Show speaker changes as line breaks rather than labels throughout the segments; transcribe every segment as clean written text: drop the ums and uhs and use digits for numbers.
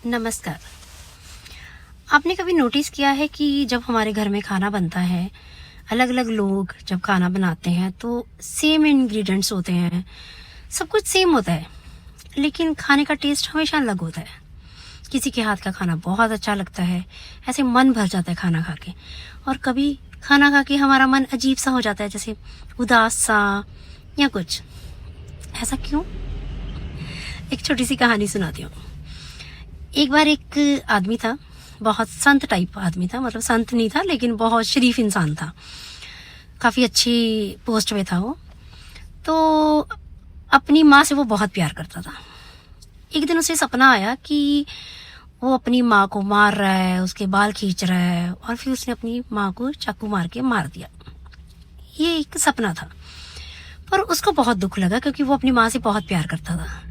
नमस्कार। आपने कभी नोटिस किया है कि जब हमारे घर में खाना बनता है, अलग अलग लोग जब खाना बनाते हैं तो सेम इंग्रेडिएंट्स होते हैं, सब कुछ सेम होता है, लेकिन खाने का टेस्ट हमेशा अलग होता है। किसी के हाथ का खाना बहुत अच्छा लगता है, ऐसे मन भर जाता है खाना खा के। और कभी खाना खा के हमारा मन अजीब सा हो जाता है, जैसे उदास सा या कुछ। ऐसा क्यों? एक छोटी सी कहानी सुनाती हूँ। एक बार एक आदमी था, बहुत संत टाइप आदमी था, मतलब संत नहीं था लेकिन बहुत शरीफ इंसान था, काफ़ी अच्छी पोस्ट पे था वो। तो अपनी माँ से वो बहुत प्यार करता था। एक दिन उसे सपना आया कि वो अपनी माँ को मार रहा है, उसके बाल खींच रहा है, और फिर उसने अपनी माँ को चाकू मार के मार दिया। ये एक सपना था, पर उसको बहुत दुख लगा क्योंकि वो अपनी माँ से बहुत प्यार करता था।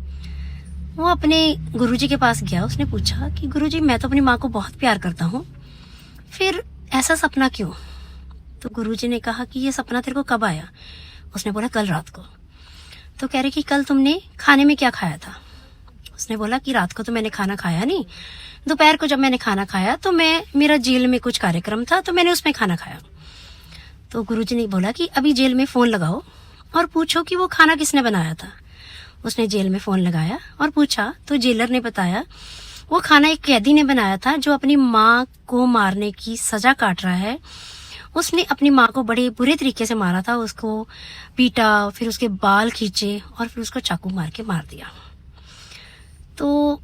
वो अपने गुरुजी के पास गया, उसने पूछा कि गुरुजी, मैं तो अपनी माँ को बहुत प्यार करता हूँ, फिर ऐसा सपना क्यों? तो गुरुजी ने कहा कि ये सपना तेरे को कब आया? उसने बोला कल रात को। तो कह रहे कि कल तुमने खाने में क्या खाया था? उसने बोला कि रात को तो मैंने खाना खाया नहीं, दोपहर को जब मैंने खाना खाया तो मेरा जेल में कुछ कार्यक्रम था तो मैंने उसमें खाना खाया। तो गुरुजी ने बोला कि अभी जेल में फ़ोन लगाओ और पूछो कि वो खाना किसने बनाया था। उसने जेल में फ़ोन लगाया और पूछा तो जेलर ने बताया वो खाना एक कैदी ने बनाया था जो अपनी माँ को मारने की सज़ा काट रहा है। उसने अपनी माँ को बड़े बुरे तरीके से मारा था, उसको पीटा, फिर उसके बाल खींचे और फिर उसको चाकू मार के मार दिया। तो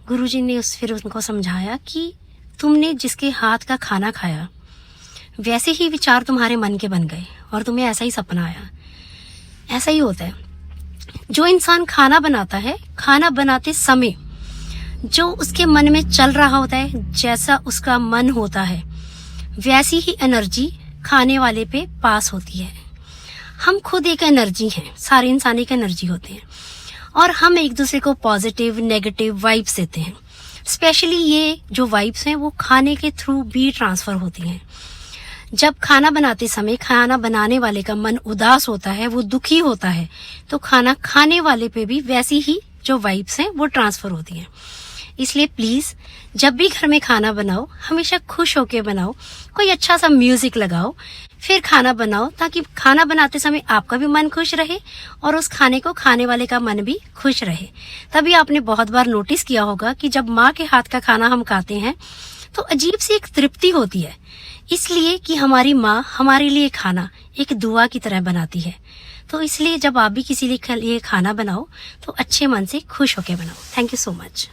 गुरुजी ने फिर उनको समझाया कि तुमने जिसके हाथ का खाना खाया वैसे ही विचार तुम्हारे मन के बन गए और तुम्हें ऐसा ही सपना आया। ऐसा ही होता है। जो इंसान खाना बनाता है, खाना बनाते समय जो उसके मन में चल रहा होता है, जैसा उसका मन होता है, वैसी ही एनर्जी खाने वाले पे पास होती है। हम खुद एक एनर्जी हैं, सारे इंसान एक एनर्जी होते हैं और हम एक दूसरे को पॉजिटिव नेगेटिव वाइब्स देते हैं। स्पेशली ये जो वाइब्स हैं वो खाने के थ्रू भी ट्रांसफ़र होती हैं। जब खाना बनाते समय खाना बनाने वाले का मन उदास होता है, वो दुखी होता है, तो खाना खाने वाले पे भी वैसी ही जो वाइब्स हैं वो ट्रांसफ़र होती हैं। इसलिए प्लीज़ जब भी घर में खाना बनाओ हमेशा खुश होके बनाओ, कोई अच्छा सा म्यूज़िक लगाओ, फिर खाना बनाओ, ताकि खाना बनाते समय आपका भी मन खुश रहे और उस खाने को खाने वाले का मन भी खुश रहे। तभी आपने बहुत बार नोटिस किया होगा कि जब माँ के हाथ का खाना हम खाते हैं तो अजीब सी एक तृप्ति होती है, इसलिए कि हमारी माँ हमारे लिए खाना एक दुआ की तरह बनाती है। तो इसलिए जब आप भी किसी के लिए खाना बनाओ तो अच्छे मन से खुश होकर बनाओ। Thank you so much.